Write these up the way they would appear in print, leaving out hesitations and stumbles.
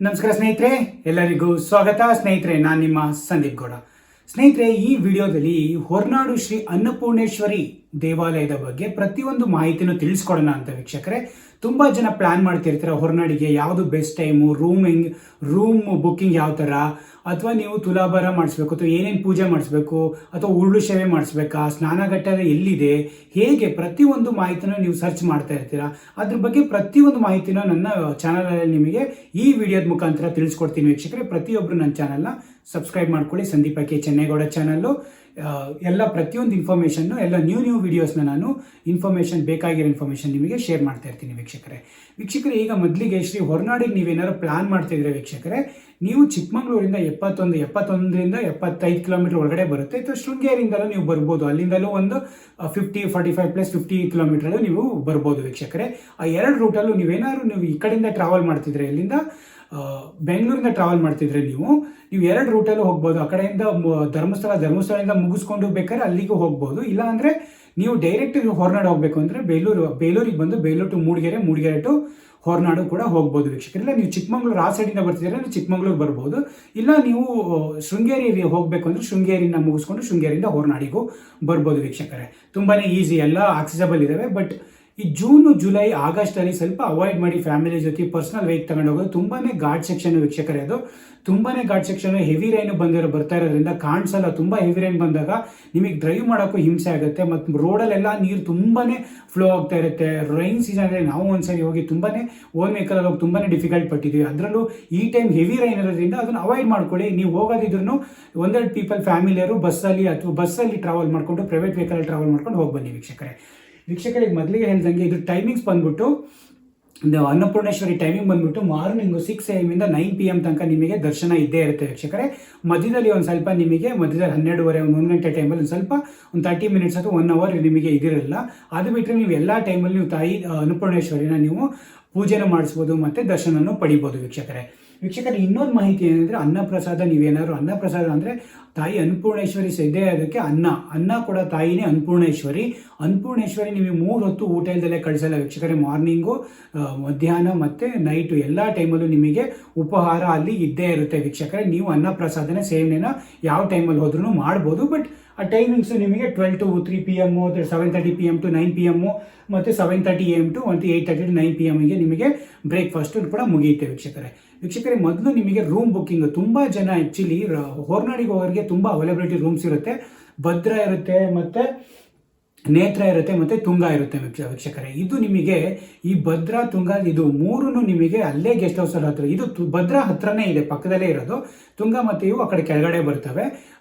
ನಮಸ್ಕಾರ ಸ್ನೇಹಿತರೆ, ಎಲ್ಲರಿಗೂ ಸ್ವಾಗತ. ಸ್ನೇಹಿತರೆ, ನಾನು ನಿಮ್ಮ ಸಂದೀಪ್ ಗೌಡ. ಸ್ನೇಹಿತರೆ, ಈ ವಿಡಿಯೋದಲ್ಲಿ ಹೊರನಾಡು ಶ್ರೀ ಅನ್ನಪೂರ್ಣೇಶ್ವರಿ ದೇವಾಲಯದ ಬಗ್ಗೆ ಪ್ರತಿಯೊಂದು ಮಾಹಿತಿನೂ ತಿಳಿಸ್ಕೊಡೋಣ ಅಂತ ವೀಕ್ಷಕರೇ. ತುಂಬ ಜನ ಪ್ಲಾನ್ ಮಾಡ್ತಿರ್ತಾರೆ ಹೊರನಾಡಿಗೆ ಯಾವುದು ಬೆಸ್ಟ್ ಟೈಮು, ರೂಮ್ ಬುಕ್ಕಿಂಗ್ ಯಾವ ಥರ, ಅಥವಾ ನೀವು ತುಲಾಭಾರ ಮಾಡಿಸ್ಬೇಕು ಅಥವಾ ಏನೇನು ಪೂಜೆ ಮಾಡಿಸ್ಬೇಕು ಅಥವಾ ಉರುಳು ಸೇವೆ ಮಾಡಿಸ್ಬೇಕಾ, ಸ್ನಾನಘಟ್ಟ ಎಲ್ಲಿದೆ, ಹೇಗೆ ಪ್ರತಿಯೊಂದು ಮಾಹಿತಿನ ನೀವು ಸರ್ಚ್ ಮಾಡ್ತಾ ಇರ್ತೀರಾ. ಅದ್ರ ಬಗ್ಗೆ ಪ್ರತಿಯೊಂದು ಮಾಹಿತಿನ ನನ್ನ ಚಾನಲಲ್ಲಿ ನಿಮಗೆ ಈ ವಿಡಿಯೋದ ಮುಖಾಂತರ ತಿಳಿಸ್ಕೊಡ್ತೀನಿ ವೀಕ್ಷಕರೇ. ಪ್ರತಿಯೊಬ್ಬರು ನನ್ನ ಚಾನಲ್ನ ಸಬ್ಸ್ಕ್ರೈಬ್ ಮಾಡ್ಕೊಳ್ಳಿ. ಸಂದೀಪ ಕೆ ಚೆನ್ನೇಗೌಡ ಚಾನಲ್ಲು ಎಲ್ಲ ಪ್ರತಿಯೊಂದು ಇನ್ಫಾರ್ಮೇಷನ್ನು, ಎಲ್ಲ ನ್ಯೂ ವಿಡಿಯೋಸ್ನ ನಾನು ಬೇಕಾಗಿರೋ ಇನ್ಫಾರ್ಮೇಷನ್ ನಿಮಗೆ ಶೇರ್ ಮಾಡ್ತಾ ಇರ್ತೀನಿ ವೀಕ್ಷಕರೇ. ಈಗ ಮೊದಲಿಗೆ ಶ್ರೀ ಹೊರನಾಡಿಗೆ ನೀವೇನಾದ್ರು ಪ್ಲಾನ್ ಮಾಡ್ತಿದ್ರೆ ವೀಕ್ಷಕರೇ, ನೀವು ಚಿಕ್ಕಮಗಳೂರಿಂದ 71ರಿಂದ 75 ಕಿಲೋಮೀಟರ್ ಒಳಗಡೆ ಬರುತ್ತೆ. ಅಥವಾ ಶೃಂಗೇರಿಯಿಂದಲೂ ನೀವು ಬರ್ಬೋದು, ಅಲ್ಲಿಂದಲೂ ಒಂದು 45+50 ಕಿಲೋಮೀಟರ್ ನೀವು ಬರ್ಬೋದು ವೀಕ್ಷಕರೇ. ಆ ಎರಡು ರೂಟಲ್ಲೂ ನೀವು ಈ ಕಡೆಯಿಂದ ಟ್ರಾವೆಲ್ ಮಾಡ್ತಿದ್ರೆ, ಇಲ್ಲಿಂದ ಬೆಂಗಳೂರಿಂದ ಟ್ರಾವೆಲ್ ಮಾಡ್ತಿದ್ರೆ ನೀವು ಎರಡು ರೂಟಲ್ಲೂ ಹೋಗ್ಬೋದು. ಆ ಕಡೆಯಿಂದ ಧರ್ಮಸ್ಥಳದಿಂದ ಮುಗಿಸ್ಕೊಂಡು ಬೇಕಾದ್ರೆ ಅಲ್ಲಿಗೂ ಹೋಗ್ಬೋದು. ಇಲ್ಲ ಅಂದರೆ ನೀವು ಡೈರೆಕ್ಟ್ ಹೊರನಾಡು ಹೋಗಬೇಕು ಅಂದರೆ ಬೇಲೂರಿಗೆ ಬಂದು ಬೇಲೂರು ಟು ಮೂಡಿಗೆರೆ ಟು ಹೊರನಾಡು ಕೂಡ ಹೋಗ್ಬೋದು ವೀಕ್ಷಕರೇ. ಇಲ್ಲ ನೀವು ಚಿಕ್ಕಮಗಳೂರು ಆ ಸೈಡಿಂದ ಬರ್ತಿದ್ರೆ ನೀವು ಚಿಕ್ಕಮಗಳೂರು ಬರ್ಬೋದು. ಇಲ್ಲ ನೀವು ಶೃಂಗೇರಿ ಹೋಗಬೇಕು ಅಂದರೆ ಶೃಂಗೇರಿಯಿಂದ ಮುಗಿಸ್ಕೊಂಡು ಶೃಂಗೇರಿಯಿಂದ ಹೊರನಾಡಿಗೂ ಬರ್ಬೋದು ವೀಕ್ಷಕರೇ. ತುಂಬಾ ಈಸಿ, ಎಲ್ಲ ಆಕ್ಸೆಸಬಲ್ ಇದ್ದಾವೆ. ಬಟ್ ಈ ಜೂನು, ಜುಲೈ, ಆಗಸ್ಟಲ್ಲಿ ಸ್ವಲ್ಪ ಅವಾಯ್ಡ್ ಮಾಡಿ ಫ್ಯಾಮಿಲಿ ಜೊತೆ ಪರ್ಸನಲ್ ವೆಹಿಕಲ್ ತಗೊಂಡು ಹೋಗೋದು. ತುಂಬಾ ಘಾಟ್ ಸೆಕ್ಷನ್ ವೀಕ್ಷಕರೇ, ಅದು ತುಂಬಾ ಘಾಟ್ ಸೆಕ್ಷನ್. ಹೆವಿ ರೈನ್ ಬರ್ತಾ ಇರೋದ್ರಿಂದ ಕಾಣಿಸಲ್ಲ. ತುಂಬ ಹೆವಿ ರೈನ್ ಬಂದಾಗ ನಿಮಗೆ ಡ್ರೈವ್ ಮಾಡೋಕ್ಕೂ ಹಿಂಸೆ ಆಗುತ್ತೆ. ಮತ್ತು ರೋಡಲ್ಲೆಲ್ಲ ನೀರು ತುಂಬಾ ಫ್ಲೋ ಆಗ್ತಾ ಇರುತ್ತೆ. ರೈನ್ ಸೀಸನಲ್ಲಿ ನಾವು ಒಂದ್ಸರಿ ಹೋಗಿ ತುಂಬಾ ಓನ್ ವೆಹಿಕಲಲ್ಲಿ ಹೋಗಿ ತುಂಬಾ ಡಿಫಿಕಲ್ಟ್ ಪಟ್ಟಿದ್ದೀವಿ. ಅದರಲ್ಲೂ ಈ ಟೈಮ್ ಹೆವಿ ರೈನ್ ಇರೋದ್ರಿಂದ ಅದನ್ನು ಅವಾಯ್ಡ್ ಮಾಡ್ಕೊಳ್ಳಿ. ನೀವು ಹೋಗೋದಿದ್ರು ಒಂದೆರಡು ಪೀಪಲ್ ಫ್ಯಾಮಿಲಿಯರು ಬಸ್ಸಲ್ಲಿ ಟ್ರಾವೆಲ್ ಮಾಡಿಕೊಂಡು, ಪ್ರೈವೇಟ್ ವೆಹಿಕಲ್ ಟ್ರಾವೆಲ್ ಮಾಡ್ಕೊಂಡು ಹೋಗಿ ಬನ್ನಿ ವೀಕ್ಷಕರಿಗೆ ಮೊದಲಿಗೆ ಹೇಳ್ದಂಗೆ ಇದು ಟೈಮಿಂಗ್ಸ್ ಬಂದ್ಬಿಟ್ಟು, ಅನ್ನಪೂರ್ಣೇಶ್ವರಿ ಟೈಮಿಂಗ್ ಬಂದ್ಬಿಟ್ಟು ಮಾರ್ನಿಂಗು 6 AM ಇಂದ 9 PM ತನಕ ನಿಮಗೆ ದರ್ಶನ ಇದ್ದೇ ಇರುತ್ತೆ ವೀಕ್ಷಕರೇ. ಮಧ್ಯದಲ್ಲಿ ಒಂದು ಸ್ವಲ್ಪ ನಿಮಗೆ 12:30 1 ಗಂಟೆ ಟೈಮಲ್ಲಿ ಒಂದು ಸ್ವಲ್ಪ 30 ಮಿನಿಟ್ಸ್ ಅಥವಾ 1 ಅವರ್ ನಿಮಗೆ ಇದಿರಲ್ಲ. ಅದು ಬಿಟ್ಟರೆ ನೀವು ಎಲ್ಲ ಟೈಮಲ್ಲಿ ನೀವು ತಾಯಿ ಅನ್ನಪೂರ್ಣೇಶ್ವರಿನ ನೀವು ಪೂಜೆನ ಮಾಡಿಸ್ಬೋದು ಮತ್ತು ದರ್ಶನನೂ ಪಡಿಬೋದು ವೀಕ್ಷಕರೇ. ಇನ್ನೊಂದು ಮಾಹಿತಿ ಏನಂದರೆ, ಅನ್ನಪ್ರಸಾದ ನೀವೇನಾದ್ರು ಅನ್ನಪ್ರಸಾದ ಅಂದರೆ ತಾಯಿ ಅನ್ನಪೂರ್ಣೇಶ್ವರಿ ಇದೆ, ಅದಕ್ಕೆ ಅನ್ನ ಕೂಡ ತಾಯಿನೇ ಅನ್ನಪೂರ್ಣೇಶ್ವರಿ. ನೀವು 3 ಹೊತ್ತು ಊಟ ಇಲ್ದಲ್ಲೇ ಕಳಿಸಲ್ಲ ವೀಕ್ಷಕರೇ. ಮಾರ್ನಿಂಗು, ಮಧ್ಯಾಹ್ನ ಮತ್ತು ನೈಟು ಎಲ್ಲ ಟೈಮಲ್ಲೂ ನಿಮಗೆ ಉಪಹಾರ ಅಲ್ಲಿ ಇದ್ದೇ ಇರುತ್ತೆ ವೀಕ್ಷಕರೇ. ನೀವು ಅನ್ನಪ್ರಸಾದನ ಸೇವನೆನ ಯಾವ ಟೈಮಲ್ಲಿ ಹೋದ್ರೂ ಮಾಡ್ಬೋದು. ಬಟ್ ಆ ಟೈಮಿಂಗ್ಸು ನಿಮಗೆ 12 to 3 PM, 7:30 PM to 9 PM, ಮತ್ತು 7:30 AM to 8:30 to 9 PM ನಿಮಗೆ ಬ್ರೇಕ್ಫಾಸ್ಟು ಕೂಡ ಮುಗಿಯುತ್ತೆ ವೀಕ್ಷಕರೇ. ಮೊದಲು ನಿಮಗೆ ರೂಮ್ ಬುಕ್ಕಿಂಗ್, ತುಂಬ ಜನ ಆ್ಯಕ್ಚುಲಿ ಹೊರನಾಡಿಗೆ ಹೋಗೋರಿಗೆ ತುಂಬ ಅವೈಲಬಿಲಿಟಿ ರೂಮ್ಸ್ ಇರುತ್ತೆ. ಭದ್ರಾ ಇರುತ್ತೆ, ಮತ್ತು ನೇತ್ರ ಇರುತ್ತೆ, ಮತ್ತು ತುಂಗ ಇರುತ್ತೆ ವೀಕ್ಷಕರೇ. ಇದು ನಿಮಗೆ ಈ ಭದ್ರಾ, ತುಂಗ ಇದು 3 ನಿಮಗೆ ಅಲ್ಲೇ ಗೆಸ್ಟ್ ಹೌಸಲ್ಲಿ ಹತ್ರ. ಇದು ಭದ್ರಾ ಹತ್ರನೇ ಇದೆ, ಪಕ್ಕದಲ್ಲೇ ಇರೋದು. ತುಂಗ ಮತ್ತು ಇವು ಆ ಕಡೆ ಕೆಳಗಡೆ ಬರ್ತವೆ.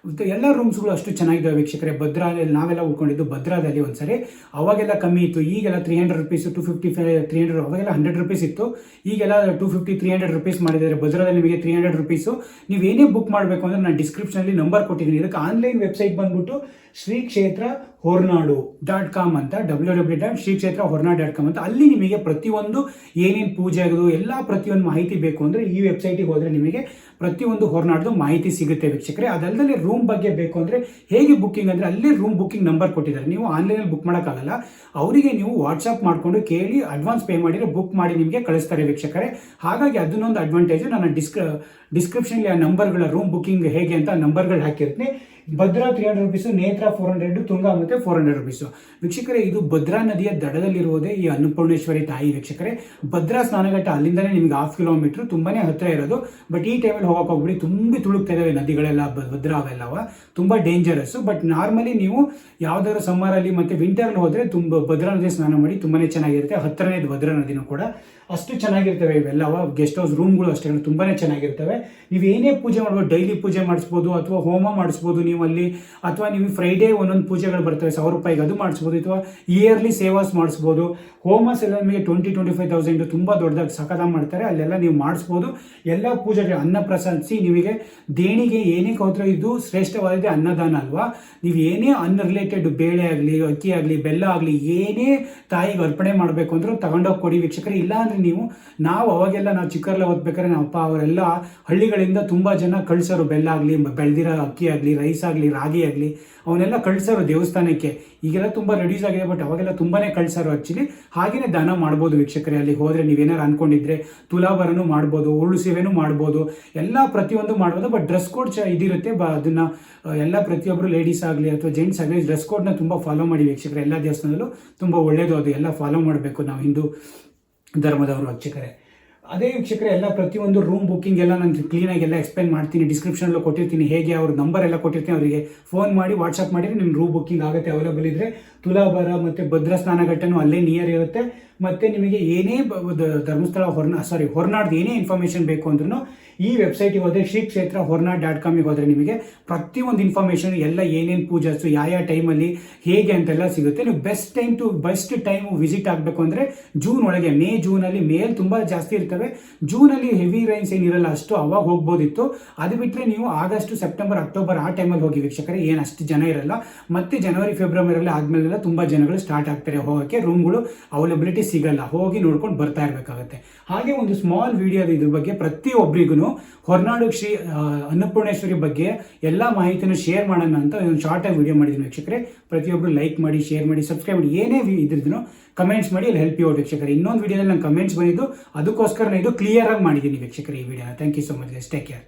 ಎಲ್ಲ ರೂಮ್ಸ್ಗಳು ಅಷ್ಟು ಚೆನ್ನಾಗಿದ್ದಾವೆ ವೀಕ್ಷಕರೇ. ಭದ್ರಾದಲ್ಲಿ ನಾವೆಲ್ಲ ಉಳ್ಕೊಂಡಿದ್ದು ಭದ್ರಾದಲ್ಲಿ ಒಂದ್ಸರಿ. ಅವಾಗೆಲ್ಲ ಕಮ್ಮಿ ಇತ್ತು. ಈಗೆಲ್ಲ 300 ರೂಪೀಸು, 250, 300, ಅವಾಗೆಲ್ಲ 100 ರೂಪೀಸ್ ಇತ್ತು. ಈಗೆಲ್ಲ 250, 300 ರೂಪೀಸ್ ಮಾಡಿದ್ದಾರೆ. ಭದ್ರಾದಲ್ಲಿ ನಿಮಗೆ 300 ರೂಪೀಸು. ನೀವೇನೇ ಬುಕ್ ಮಾಡಬೇಕು ಅಂದರೆ ನಾನು ಡಿಸ್ಕ್ರಿಪ್ಷನಲ್ಲಿ ನಂಬರ್ ಕೊಟ್ಟಿದ್ದೀನಿ. ಇದಕ್ಕೆ ಆನ್ಲೈನ್ ವೆಬ್ಸೈಟ್ ಬಂದ್ಬಿಟ್ಟು ಶ್ರೀಕ್ಷೇತ್ರಹೊರನಾಡು.com ಅಂತ, www.ಶ್ರೀಕ್ಷೇತ್ರಹೊರನಾಡು.com ಅಂತ. ಅಲ್ಲಿ ನಿಮಗೆ ಪ್ರತಿಯೊಂದು ಏನೇನು ಪೂಜೆ ಆಗೋದು ಎಲ್ಲ ಪ್ರತಿಯೊಂದು ಮಾಹಿತಿ ಬೇಕು ಅಂದರೆ ಈ ವೆಬ್ಸೈಟಿಗೆ ಹೋದರೆ ನಿಮಗೆ ಪ್ರತಿಯೊಂದು ಹೊರನಾಡ್ದು ಮಾಹಿತಿ ಸಿಗುತ್ತೆ ವೀಕ್ಷಕರೇ. ಅದಲ್ಲದೆ ರೂಮ್ ಬಗ್ಗೆ ಬೇಕು ಅಂದರೆ ಹೇಗೆ ಬುಕ್ಕಿಂಗ್ ಅಂದರೆ, ಅಲ್ಲೇ ರೂಮ್ ಬುಕ್ಕಿಂಗ್ ನಂಬರ್ ಕೊಟ್ಟಿದ್ದಾರೆ. ನೀವು ಆನ್ಲೈನಲ್ಲಿ ಬುಕ್ ಮಾಡೋಕ್ಕಾಗಲ್ಲ. ಅವರಿಗೆ ನೀವು ವಾಟ್ಸಪ್ ಮಾಡಿಕೊಂಡು ಕೇಳಿ ಅಡ್ವಾನ್ಸ್ ಪೇ ಮಾಡಿದರೆ ಬುಕ್ ಮಾಡಿ ನಿಮಗೆ ಕಳಿಸ್ತಾರೆ ವೀಕ್ಷಕರೇ. ಹಾಗಾಗಿ ಅದನ್ನೊಂದು ಅಡ್ವಾಂಟೇಜು. ನಾನು ಡಿಸ್ಕ್ರಿಪ್ಷನ್ಲಿ ಆ ನಂಬರ್ಗಳ ರೂಮ್ ಬುಕ್ಕಿಂಗ್ ಹೇಗೆ ಅಂತ ನಂಬರ್ಗಳು ಹಾಕಿರ್ತೀನಿ. ಭದ್ರಾ 300 ರೂಪೀಸು, ನೇತ್ರ 400, ತುಂಗ ಮತ್ತು 400 ರೂಪೀಸು ವೀಕ್ಷಕರೇ. ಇದು ಭದ್ರಾ ನದಿಯ ದಡದಲ್ಲಿರುವುದೇ ಈ ಅನ್ನಪೂರ್ಣೇಶ್ವರಿ ತಾಯಿ ವೀಕ್ಷಕರೇ. ಭದ್ರಾ ಸ್ನಾನಘಟ್ಟ ಅಲ್ಲಿಂದಲೇ ನಿಮ್ಗೆ 1/2 ಕಿಲೋಮೀಟ್ರ್, ತುಂಬಾ ಹತ್ತಿರ ಇರೋದು. ಬಟ್ ಈ ಟೈಮಲ್ಲಿ ಹೋಗೋಕೆ ಹೋಗ್ಬಿಡಿ, ತುಳುಕ್ತಾ ಇದ್ದಾವೆ ನದಿಗಳೆಲ್ಲ. ಭದ್ರಾ ಅವೆಲ್ಲವ ತುಂಬ ಡೇಂಜರಸ್ಸು. ಬಟ್ ನಾರ್ಮಲಿ ನೀವು ಯಾವ್ದಾದ್ರು ಸಮ್ಮರಲ್ಲಿ ಮತ್ತು ವಿಂಟರಲ್ಲಿ ಹೋದರೆ ಭದ್ರಾ ನದಿ ಸ್ನಾನ ಮಾಡಿ, ತುಂಬಾ ಚೆನ್ನಾಗಿರುತ್ತೆ. ಹತ್ತಿರನೇ ಇದು ಭದ್ರಾ ನದಿನೂ ಕೂಡ. ಅಷ್ಟು ಚೆನ್ನಾಗಿರ್ತವೆ ಇವೆಲ್ಲವ. ಗೆಸ್ಟ್ ಹೌಸ್ ರೂಮ್ಗಳು ಅಷ್ಟೇ ತುಂಬಾ ಚೆನ್ನಾಗಿರ್ತವೆ. ನೀವು ಏನೇ ಪೂಜೆ ಮಾಡ್ಬೋದು, ಡೈಲಿ ಪೂಜೆ ಮಾಡಿಸ್ಬೋದು, ಅಥವಾ ಹೋಮ ಮಾಡಿಸ್ಬೋದು ನೀವು ಅಲ್ಲಿ. ಅಥವಾ ನೀವು ಫ್ರೈಡೇ ಒಂದೊಂದು ಪೂಜೆಗಳು ಬರ್ತವೆ 1000 ರೂಪಾಯಿಗೆ, ಅದು ಮಾಡಿಸ್ಬೋದು. ಅಥವಾ ಇಯರ್ಲಿ ಸೇವಾಸ್ ಮಾಡಿಸ್ಬೋದು. ಹೋಮಸ್ ಎಲ್ಲ ನಿಮಗೆ 20-25,000 ತುಂಬ ದೊಡ್ಡದಾಗಿ ಸಕದಾಗಿ ಮಾಡ್ತಾರೆ. ಅಲ್ಲೆಲ್ಲ ನೀವು ಮಾಡಿಸ್ಬೋದು. ಎಲ್ಲ ಪೂಜೆಗೆ ಅನ್ನಪ್ರಸಾದಿಸಿ ನಿಮಗೆ ದೇಣಿಗೆ ಏನಕ್ಕೆ ಹೋದ್ರೆ ಇದು ಶ್ರೇಷ್ಠವಾದ ಅನ್ನದಾನ ಅಲ್ವಾ. ನೀವು ಏನೇ ಅನ್ನ ರಿಲೇಟೆಡ್ ಬೇಳೆ ಆಗಲಿ, ಅಕ್ಕಿ ಆಗಲಿ, ಬೆಲ್ಲ ಆಗಲಿ, ಏನೇ ತಾಯಿಗೆ ಅರ್ಪಣೆ ಮಾಡಬೇಕು ಅಂದ್ರೂ ತಗೊಂಡೋಗಿ ಕೊಡಿ ವೀಕ್ಷಕರೇ. ಇಲ್ಲ ಅಂದರೆ ನಾವು ಅವಾಗೆಲ್ಲ ನಾವು ಓದ್ಬೇಕಾದ್ರೆ ನಮ್ಮ ಅಪ್ಪ ಅವರೆಲ್ಲ ಹಳ್ಳಿಗಳಿಂದ ತುಂಬ ಜನ ಕಳಿಸೋರು. ಬೆಲ್ಲ ಆಗಲಿ, ಬೆಳೆದಿರೋ ಅಕ್ಕಿ ಆಗಲಿ, ರೈಸ್ ಆಗಲಿ ರಾಗಿ ಆಗಲಿ ಅವನ್ನೆಲ್ಲ ಕಳ್ಸೋರು ದೇವಸ್ಥಾನಕ್ಕೆ. ಈಗೆಲ್ಲ ತುಂಬ ರೆಡ್ಯೂಸ್ ಆಗಿದೆ, ಬಟ್ ಅವಾಗೆಲ್ಲ ತುಂಬಾನೇ ಕಳ್ಸೋರು ಆ್ಯಕ್ಚುಲಿ. ಹಾಗೆಯೇ ದಾನ ಮಾಡ್ಬೋದು ವೀಕ್ಷಕರೇ. ಅಲ್ಲಿ ಹೋದರೆ ನೀವೇನಾರು ಅನ್ಕೊಂಡಿದ್ರೆ ತುಲಾಭಾರನೂ ಮಾಡ್ಬೋದು, ಉರುಳು ಸೇವೆನೂ ಮಾಡ್ಬೋದು, ಎಲ್ಲ ಪ್ರತಿಯೊಂದು ಮಾಡ್ಬೋದು. ಬಟ್ ಡ್ರೆಸ್ ಕೋಡ್ ಇದಿರುತ್ತೆ, ಅದನ್ನು ಎಲ್ಲ ಪ್ರತಿಯೊಬ್ಬರು ಲೇಡೀಸ್ ಆಗಲಿ ಅಥವಾ ಜೆಂಟ್ಸ್ ಆಗಲಿ ಡ್ರೆಸ್ ಕೋಡ್ನ ತುಂಬ ಫಾಲೋ ಮಾಡಿ ವೀಕ್ಷಕರೇ. ಎಲ್ಲ ದೇವಸ್ಥಾನದಲ್ಲೂ ತುಂಬ ಒಳ್ಳೆಯದು, ಅದು ಎಲ್ಲ ಫಾಲೋ ಮಾಡಬೇಕು ನಾವು ಹಿಂದೂ ಧರ್ಮದವರು ವೀಕ್ಷಕರೇ. ಅದೇ ವೀಕ್ಷಕರೇ, ಎಲ್ಲ ಪ್ರತಿಯೊಂದು ರೂಮ್ ಬುಕ್ಕಿಂಗ್ ಎಲ್ಲ ನಾನು ಕ್ಲೀನಾಗಿ ಎಲ್ಲ ಎಕ್ಸ್ಪ್ಲೈನ್ ಮಾಡ್ತೀನಿ, ಡಿಸ್ಕ್ರಿಪ್ಷನಲ್ಲೂ ಕೊಟ್ಟಿರ್ತೀನಿ. ಹೇಗೆ ಅವ್ರ ನಂಬರ್ ಎಲ್ಲ ಕೊಟ್ಟಿರ್ತೀನಿ, ಅವರಿಗೆ ಫೋನ್ ಮಾಡಿ ವಾಟ್ಸಪ್ ಮಾಡಿದರೆ ನಿಮ್ಮ ರೂಮ್ ಬುಕ್ಕಿಂಗ್ ಆಗುತ್ತೆ. ಅವೈಲೇಬಲ್ ಇದ್ದರೆ ತುಲಾಭಾರ ಮತ್ತು ಭದ್ರಾ ಸ್ನಾನಘಟ್ಟನೂ ಅಲ್ಲೇ ನಿಯರ್ ಇರುತ್ತೆ. ಮತ್ತು ನಿಮಗೆ ಏನೇ ಧರ್ಮಸ್ಥಳ ಹೊರನಾಡ್ದು ಏನೇ ಇನ್ಫಾರ್ಮೇಷನ್ ಬೇಕು ಅಂದ್ರೂ ಈ ವೆಬ್ಸೈಟಿಗೆ ಹೋದರೆ ಶ್ರೀಕ್ಷೇತ್ರ hornad.com ಹೋದರೆ ನಿಮಗೆ ಪ್ರತಿಯೊಂದು ಇನ್ಫಾರ್ಮೇಷನ್ ಎಲ್ಲ ಏನೇನು ಪೂಜಾಸು ಯಾವ ಟೈಮಲ್ಲಿ ಹೇಗೆ ಅಂತೆಲ್ಲ ಸಿಗುತ್ತೆ. ನೀವು ಬೆಸ್ಟ್ ಟೈಮು ವಿಸಿಟ್ ಆಗಬೇಕು ಅಂದರೆ ಜೂನ್ ಒಳಗೆ, ಜೂನಲ್ಲಿ ಮೇಲ್ ತುಂಬ ಜಾಸ್ತಿ ಇರ್ತವೆ. ಜೂನಲ್ಲಿ ಹೆವಿ ರೈನ್ಸ್ ಏನಿರಲ್ಲ ಅಷ್ಟು, ಅವಾಗ ಹೋಗ್ಬೋದಿತ್ತು. ಅದು ಬಿಟ್ಟರೆ ನೀವು ಆಗಸ್ಟ್, ಸೆಪ್ಟೆಂಬರ್, ಅಕ್ಟೋಬರ್ ಆ ಟೈಮಲ್ಲಿ ಹೋಗಿ ವೀಕ್ಷಕರೇ, ಏನು ಅಷ್ಟು ಜನ ಇರಲ್ಲ. ಮತ್ತು ಜನವರಿ, ಫೆಬ್ರವರಿಯಲ್ಲಿ ಆದಮೇಲೆಲ್ಲ ತುಂಬ ಜನಗಳು ಸ್ಟಾರ್ಟ್ ಆಗ್ತಾರೆ ಹೋಗೋಕ್ಕೆ, ರೂಮ್ಗಳು ಅವೈಲಬಿಲಿಟಿ ಸಿಗಲ್ಲ, ಹೋಗಿ ನೋಡ್ಕೊಂಡು ಬರ್ತಾ ಇರಬೇಕಾಗತ್ತೆ. ಹಾಗೆ ಒಂದು ಸ್ಮಾಲ್ ವಿಡಿಯೋ ಇದ್ರ ಬಗ್ಗೆ ಪ್ರತಿಯೊಬ್ಬರಿಗೂ ಹೊರನಾಡು ಶ್ರೀ ಅನ್ನಪೂರ್ಣೇಶ್ವರಿ ಬಗ್ಗೆ ಎಲ್ಲ ಮಾಹಿತಿನೂ ಶೇರ್ ಮಾಡೋಣ ಅಂತ ಒಂದು ಶಾರ್ಟಾಗಿ ವಿಡಿಯೋ ಮಾಡಿದ್ದೀನಿ ವೀಕ್ಷಕರೇ. ಪ್ರತಿಯೊಬ್ಬರು ಲೈಕ್ ಮಾಡಿ, ಶೇರ್ ಮಾಡಿ, ಸಬ್ಸ್ಕ್ರೈಬ್ ಮಾಡಿ, ಏನೇ ಇದ್ರೂ ಕಮೆಂಟ್ಸ್ ಮಾಡಿ, ಅಲ್ಲಿ ಹೆಲ್ಪ್ ಯು ಔಟ್ ವೀಕ್ಷಕರೇ. ಇನ್ನೊಂದು ವಿಡಿಯೋದಲ್ಲಿ ನಂಗೆ ಕಮೆಂಟ್ಸ್ ಬಂದಿದ್ದು, ಅದಕ್ಕೋಸ್ಕರ ಇದು ಕ್ಲಿಯರ್ ಆಗಿ ಮಾಡಿದ್ದೀನಿ ವೀಕ್ಷಕರೇ ಈ ವಿಡಿಯೋನ. Thank you so much guys, take care.